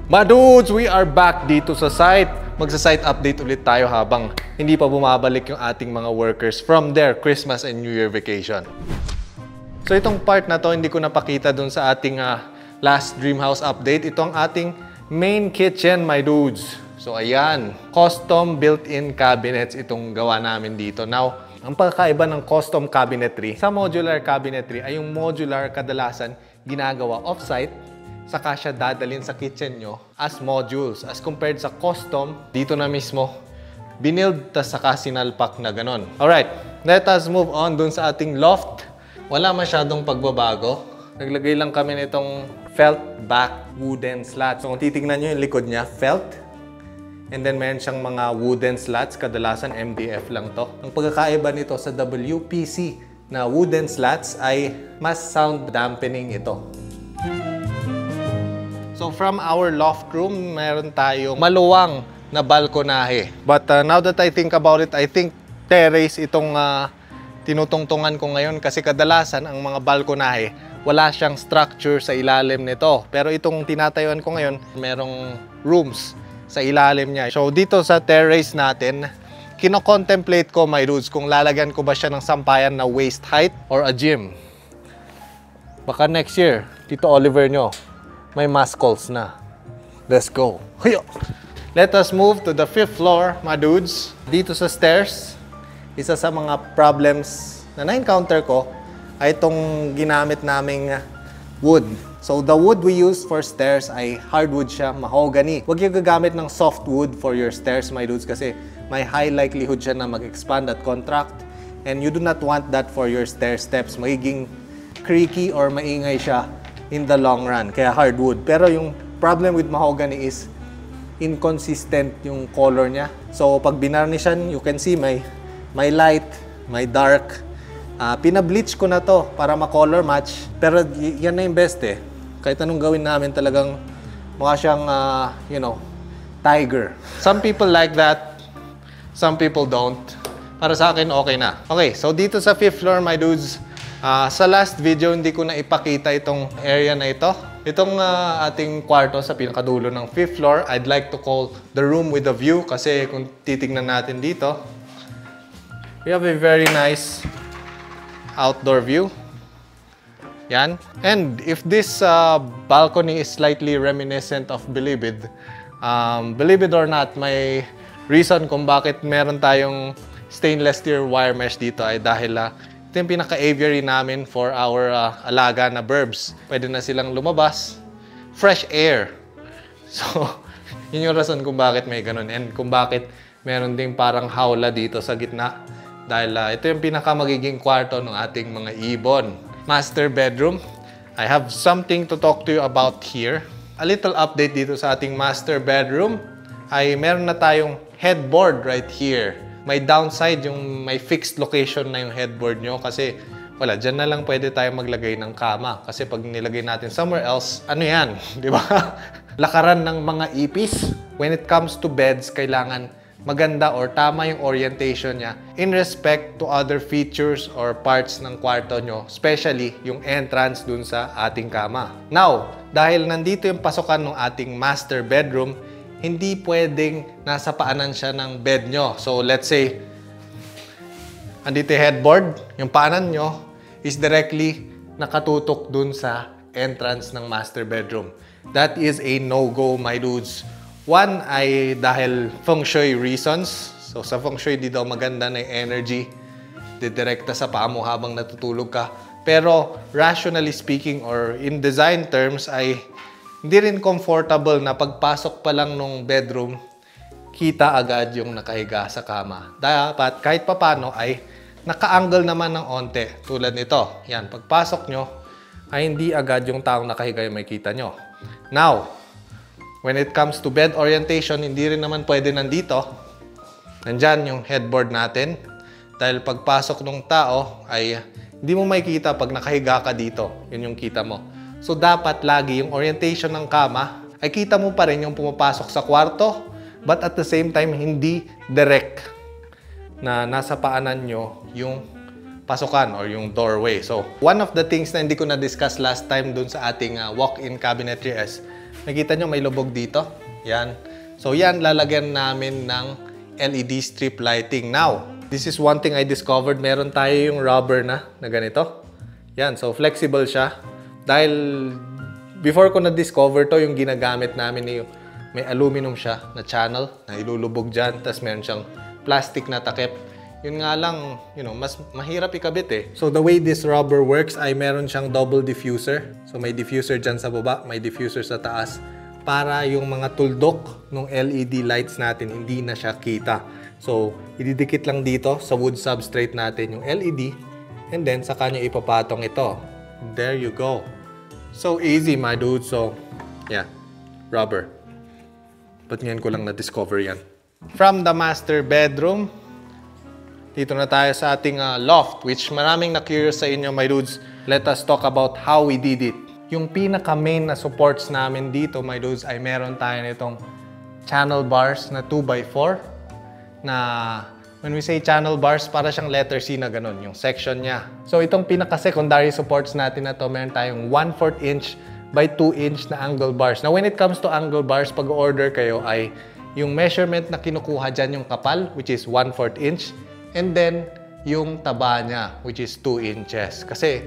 Madudes, we are back dito sa site. Magsa-site update ulit tayo habang hindi pa bumabalik yung ating mga workers from their Christmas and New Year vacation. So itong part na to, hindi ko napakita dun sa ating last dream house update. Ito ang ating main kitchen, my dudes. So ayan, custom built-in cabinets itong gawa namin dito. Now, ang pagkakaiba ng custom cabinetry sa modular cabinetry ay yung modular kadalasan ginagawa off-site, saka siya dadalhin sa kitchen nyo as modules. As compared sa custom, dito na mismo, binild tas saka sinalpak na ganon. Alright, let us move on dun sa ating loft. Wala masyadong pagbabago. Naglagay lang kami nitong felt back wooden slats. So kung titignan nyo yung likod niya, felt. And then meron siyang mga wooden slats, kadalasan MDF lang to. Ang pagkakaiba nito sa WPC na wooden slats ay mas sound dampening ito. So from our loft room, meron tayong maluwang na balkonahe. But now that I think about it, I think terrace itong tinutungtungan ko ngayon kasi kadalasan ang mga balkonahe, wala siyang structure sa ilalim nito. Pero itong tinatayuan ko ngayon, merong rooms sa ilalim niya. So dito sa terrace natin, kino-contemplate ko, my dudes, kung lalagyan ko ba siya ng sampayan na waist height or a gym. Baka next year, Tito Oliver nyo, may muscles na. Let's go. Let us move to the 5th floor, my dudes. Dito sa stairs, isa sa mga problems na na-encounter ko ay itong ginamit naming wood. So the wood we use for stairs ay hardwood siya, mahogany. Huwag yung gagamit ng softwood for your stairs, my dudes, kasi may high likelihood siya na mag-expand at contract. And you do not want that for your stair steps. Magiging creaky or maingay siya in the long run, kaya hardwood. Pero yung problem with mahogany is inconsistent yung color niya. So pag binarnish yan, you can see may light, may dark. Pinableach ko na to para ma-color match. Pero yan na yung best eh. Kahit anong gawin namin, talagang mukha siyang, you know, tiger. Some people like that, some people don't. Para sa akin, okay na. Okay, so dito sa 5th floor, my dudes, sa last video, hindi ko na ipakita itong area na ito. Itong ating kwarto sa pinakadulo ng 5th floor, I'd like to call the room with a view kasi kung titignan natin dito, we have a very nice outdoor view. Yan. And if this balcony is slightly reminiscent of Bilibid, believe it or not, may reason kung bakit meron tayong stainless steel wire mesh dito ay dahil ito yung pinaka-aviary namin for our alaga na burbs. Pwede na silang lumabas. Fresh air. So, yun yung rason kung bakit may ganun. And kung bakit meron ding parang hawla dito sa gitna. Dahil ito yung pinaka-magiging kwarto ng ating mga ibon. Master bedroom. I have something to talk to you about here. A little update dito sa ating master bedroom ay meron na tayong headboard right here. May downside yung may fixed location na yung headboard nyo kasi wala, dyan na lang pwede tayo maglagay ng kama. Kasi pag nilagay natin somewhere else, ano yan? Di ba? Lakaran ng mga ipis. When it comes to beds, kailangan maganda or tama yung orientation niya in respect to other features or parts ng kwarto nyo, especially yung entrance dun sa ating kama. Now, dahil nandito yung pasukan ng ating master bedroom, hindi pwedeng nasa paanan siya ng bed nyo. So, let's say, andito yung headboard, yung paanan nyo is directly nakatutok dun sa entrance ng master bedroom. That is a no-go, my dudes. One ay dahil feng shui reasons. So, sa feng shui, di daw maganda na yung energy didirekta sa paa mo habang natutulog ka. Pero, rationally speaking or in design terms ay hindi rin comfortable na pagpasok pa lang nung bedroom, kita agad yung nakahiga sa kama. Dapat kahit papano ay naka-angle naman ng onte tulad nito. Yan, pagpasok nyo ay hindi agad yung taong nakahiga yung makita nyo. Now, when it comes to bed orientation, hindi rin naman pwede nandito. Nandyan yung headboard natin. Dahil pagpasok ng tao ay hindi mo makikita pag nakahiga ka dito. Yun yung kita mo. So, dapat lagi yung orientation ng kama ay kita mo pa rin yung pumapasok sa kwarto, but at the same time, hindi direct na nasa paanan nyo yung pasukan or yung doorway. So, one of the things na hindi ko na-discuss last time dun sa ating walk-in cabinetry is Nakita nyo may lubog dito. Yan. So yan, lalagyan namin ng LED strip lighting. Now, this is one thing I discovered. Meron tayo yung rubber na ganito. Yan, so flexible siya. Dahil before ko na-discover to, yung ginagamit namin yung may aluminum siya na channel na ilulubog dyan. Tapos meron siyang plastic na takip. Yun nga lang, mas mahirap ikabit eh. So the way this rubber works ay meron siyang double diffuser. So may diffuser dyan sa baba, may diffuser sa taas. Para yung mga tuldok ng LED lights natin, hindi na siya kita. So, ididikit lang dito sa wood substrate natin yung LED. And then, saka nyo ipapatong ito. There you go. So easy, my dude. So, yeah. Rubber. But ngayon ko lang na-discover yan. From the master bedroom, dito na tayo sa ating loft, which maraming na-curious sa inyo, my dudes. Let us talk about how we did it. Yung pinaka-main na supports namin dito, my dudes, ay meron tayo nitong channel bars na 2x4 na when we say channel bars, para siyang letter C na ganun, yung section niya. So itong pinaka-secondary supports natin na to, meron tayong 1/4 inch by 2 inch na angle bars. Now when it comes to angle bars, pag-order kayo ay yung measurement na kinukuha dyan yung kapal, which is 1/4 inch, and then yung taba niya, which is 2 inches. Kasi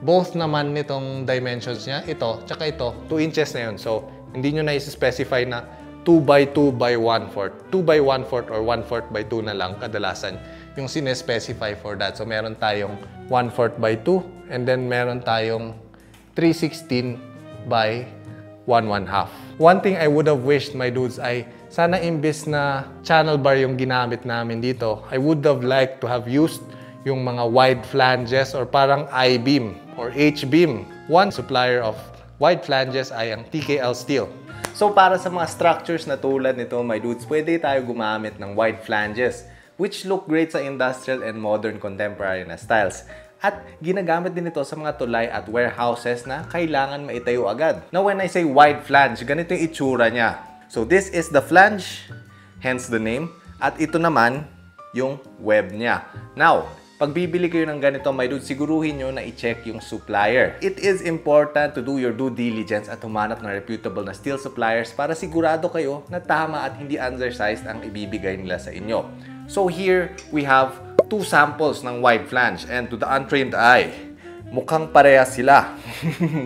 both naman nitong dimensions niya, ito, tsaka ito, 2 inches na yun. So, hindi nyo na i-specify na 2x2 by 1/4. 2 by 1/4 or 1/4 by 2 na lang kadalasan yung sinespecify for that. So, meron tayong 1/4 by 2 and then meron tayong 3/16 by 1/1/2. One thing I would have wished, my dudes, ay sana imbis na channel bar yung ginamit namin dito, I would have liked to have used yung mga wide flanges or parang I-beam or H-beam. One supplier of wide flanges ay ang TKL Steel. So para sa mga structures na tulad nito, my dudes, pwede tayo gumamit ng wide flanges, which look great sa industrial and modern contemporary na styles. At ginagamit din ito sa mga tulay at warehouses na kailangan maitayo agad. Now when I say wide flange, ganito yung itsura niya. So this is the flange, hence the name. At ito naman yung web niya. Now, pag bibili kayo ng ganito, my dude, siguruhin nyo na i-check yung supplier. It is important to do your due diligence at humanap ng reputable na steel suppliers para sigurado kayo na tama at hindi undersized ang ibibigay nila sa inyo. So here, we have 2 samples ng wide flange, and to the untrained eye, mukhang parehas sila.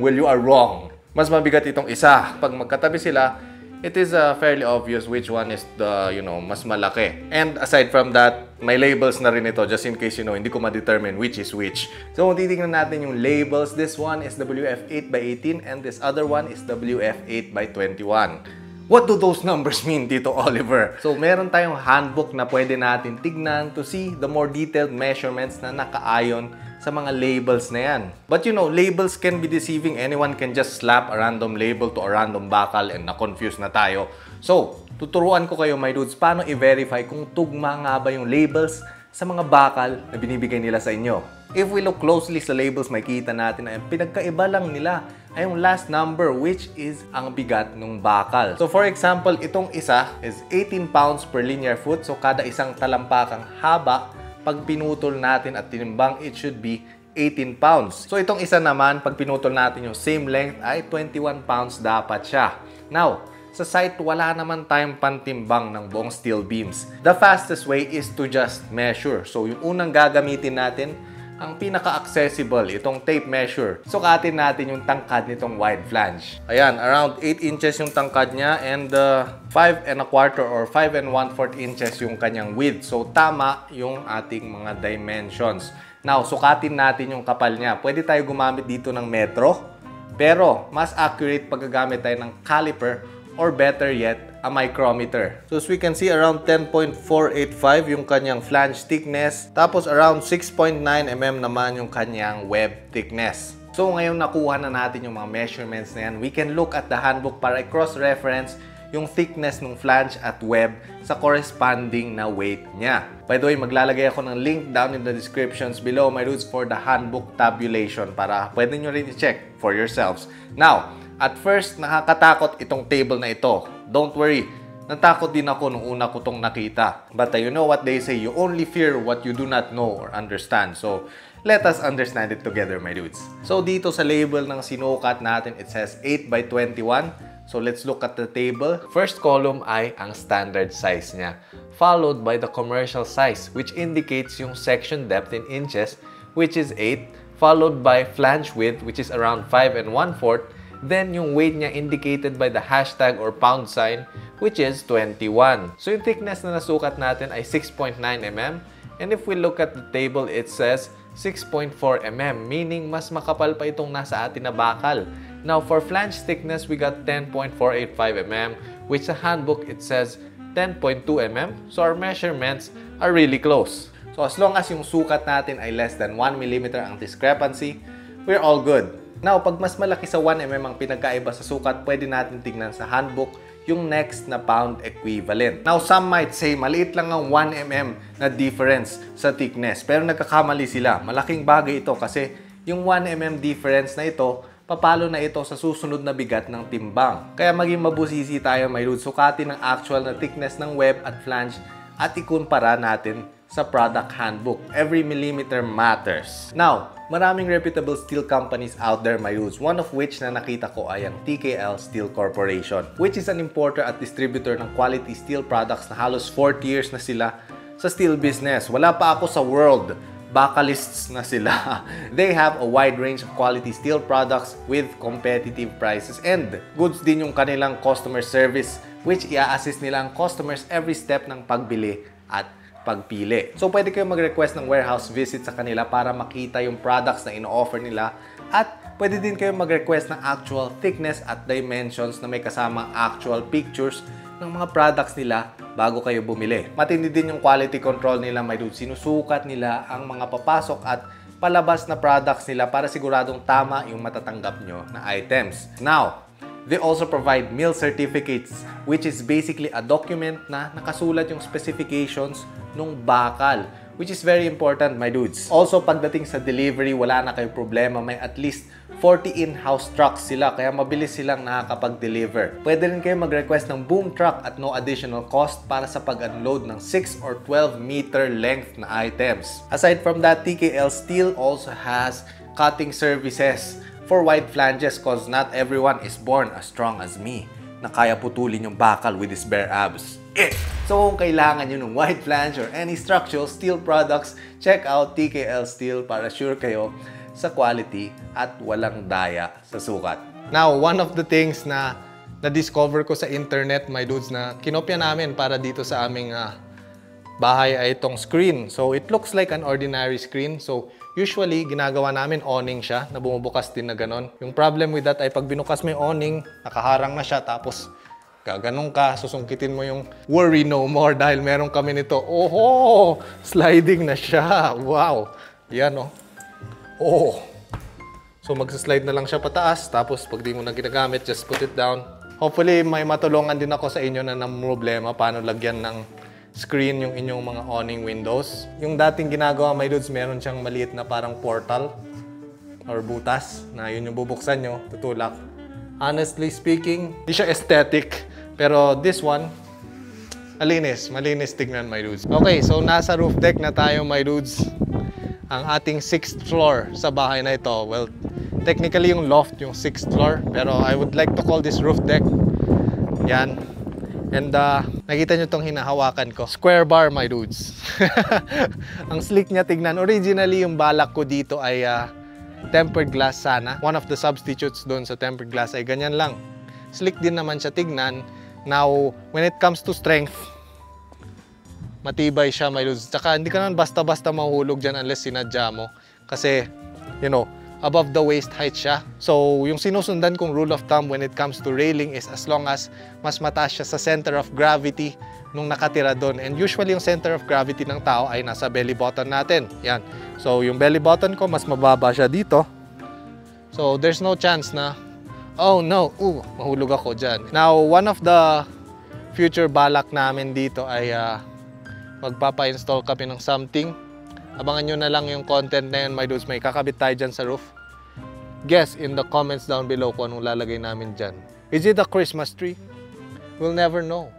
Well, you are wrong. Mas mabigat itong isa. Pag magkatabi sila, it is fairly obvious which one is the, mas malaki. And aside from that, may labels na rin ito just in case, hindi ko ma-determine which is which. So, titignan natin yung labels. This one is WF8 by 18 and this other one is WF8 by 21. What do those numbers mean, Tito Oliver? So, meron tayong handbook na pwede natin tignan to see the more detailed measurements na nakaayon sa mga labels na yan. But labels can be deceiving. Anyone can just slap a random label to a random bakal and na-confuse na tayo. So, tuturuan ko kayo, my dudes, paano i-verify kung tugma nga ba yung labels sa mga bakal na binibigay nila sa inyo. If we look closely sa labels, makikita natin na pinagkaiba lang nila ay yung last number, which is ang bigat ng bakal. So for example, itong isa is 18 pounds per linear foot. So kada isang talampakang haba, pag pinutol natin at tinimbang, it should be 18 pounds. So itong isa naman, pag pinutol natin yung same length, ay 21 pounds dapat siya. Now, sa site, wala naman tayong pantimbang ng buong steel beams. The fastest way is to just measure. So yung unang gagamitin natin, ang pinaka-accessible, itong tape measure. Sukatin natin yung tangkad nitong wide flange. Ayan, around 8 inches yung tangkad niya and 5 1/4 or 5 1/4 inches yung kanyang width. So tama yung ating mga dimensions. Now, sukatin natin yung kapal niya. Pwede tayo gumamit dito ng metro, pero mas accurate pag gagamit tayo ng caliper or better yet, a micrometer. So as we can see, around 10.485 yung kanyang flange thickness. Tapos around 6.9 mm naman yung kanyang web thickness. So ngayon nakuha na natin yung mga measurements na yan. We can look at the handbook para i-cross-reference yung thickness ng flange at web sa corresponding na weight niya. By the way, maglalagay ako ng link down in the descriptions below, my dudes, for the handbook tabulation para pwede nyo rin i-check for yourselves. Now, at first, nakakatakot itong table na ito. Don't worry, natakot din ako nung una ko itong nakita. But you know what they say, you only fear what you do not know or understand. So, let us understand it together, my dudes. So, dito sa label ng sinukat natin, it says 8 by 21. So let's look at the table. First column ay ang standard size niya, followed by the commercial size, which indicates yung section depth in inches, which is 8, followed by flange width, which is around 5 1/4. Then yung weight niya indicated by the hashtag or pound sign, which is 21. So yung thickness na nasukat natin ay 6.9 mm. And if we look at the table, it says 6.4 mm, meaning mas makapal pa itong nasa atin na bakal. Now, for flange thickness, we got 10.485 mm, which sa handbook, it says 10.2 mm. So, our measurements are really close. So, as long as yung sukat natin ay less than 1 mm ang discrepancy, we're all good. Now, pag mas malaki sa 1 mm ang pinagkaiba sa sukat, pwede natin tignan sa handbook yung next na pound equivalent. Now, some might say, maliit lang ang 1 mm na difference sa thickness. Pero nagkakamali sila. Malaking bagay ito kasi yung 1 mm difference na ito, papalo na ito sa susunod na bigat ng timbang. Kaya maging mabusisi tayo, my dudes. Sukatin ang actual na thickness ng web at flange at ikumpara natin sa product handbook. Every millimeter matters. Now, maraming reputable steel companies out there, my dudes. One of which na nakita ko ay ang TKL Steel Corporation, which is an importer at distributor ng quality steel products na halos 40 years na sila sa steel business. Wala pa ako sa world. Bakalists na sila. They have a wide range of quality steel products with competitive prices and goods din yung kanilang customer service, which i-assist nila ang customers every step ng pagbili at pagpili. So pwede kayo mag-request ng warehouse visit sa kanila para makita yung products na ino-offer nila at pwede din kayo mag-request ng actual thickness at dimensions na may kasamang actual pictures ng mga products nila bago kayo bumili. Matindi din yung quality control nila, my dude. Sinusukat nila ang mga papasok at palabas na products nila para siguradong tama yung matatanggap nyo na items. Now, they also provide meal certificates, which is basically a document na nakasulat yung specifications nung bakal, which is very important, my dudes. Also, pagdating sa delivery, wala na kayong problema. May at least 40 in-house trucks sila, kaya mabilis silang nakakapag-deliver. Pwede rin kayo mag-request ng boom truck at no additional cost para sa pag-unload ng 6 or 12 meter length na items. Aside from that, TKL Steel also has cutting services for wide flanges cause not everyone is born as strong as me na kaya putulin yung bakal with his bare abs. So kung kailangan nyo ng wide flange or any structural steel products, check out TKL Steel para sure kayo sa quality at walang daya sa sukat. Now, one of the things na na-discover ko sa internet, my dudes, na kinopya namin para dito sa aming bahay ay itong screen. So, it looks like an ordinary screen. So, usually, ginagawa namin awning siya na bumubukas din na ganon. Yung problem with that ay pag binukas mo yung awning, nakaharang na siya, tapos gaganong ka, susungkitin mo yung worry no more dahil meron kami nito. Oho! Sliding na siya. Wow! Yan, oh. Oh! So, magsaslide na lang siya pataas, tapos pag di mo na ginagamit, just put it down. Hopefully, may matulungan din ako sa inyo na ng problema paano lagyan ng screen yung inyong mga awning windows. Yung dating ginagawa, my dudes, meron siyang maliit na parang portal or butas na yun yung bubuksan nyo, tutulak. Honestly speaking, di siya aesthetic. Pero this one, malinis tignan, my dudes. Okay, so nasa roof deck na tayo, my dudes. Ang ating 6th floor sa bahay na ito. Well, technically yung loft yung 6th floor, pero I would like to call this roof deck. Yan. And nakita nyo tong hinahawakan ko. Square bar, my dudes. Ang slick niya tignan. Originally, yung balak ko dito ay tempered glass sana. One of the substitutes doon sa tempered glass ay ganyan lang. Slick din naman siya tignan. Now, when it comes to strength, matibay siya, my dudes. Tsaka hindi ka naman basta-basta mahuhulog dyan unless sinadya mo. Kasi, you know, above the waist height siya. So, yung sinusundan kong rule of thumb when it comes to railing is as long as mas mataas siya sa center of gravity nung nakatira doon. And usually, yung center of gravity ng tao ay nasa belly button natin. Yan. So, yung belly button ko, mas mababa siya dito. So, there's no chance na, oh no, mahulog ako dyan. Now, one of the future balak namin dito ay magpapa-install kami ng something. Abangan nyo na lang yung content na yun, my dudes. May kakabit tayo dyan sa roof. Guess in the comments down below kung anong lalagay namin dyan. Is it a Christmas tree? We'll never know.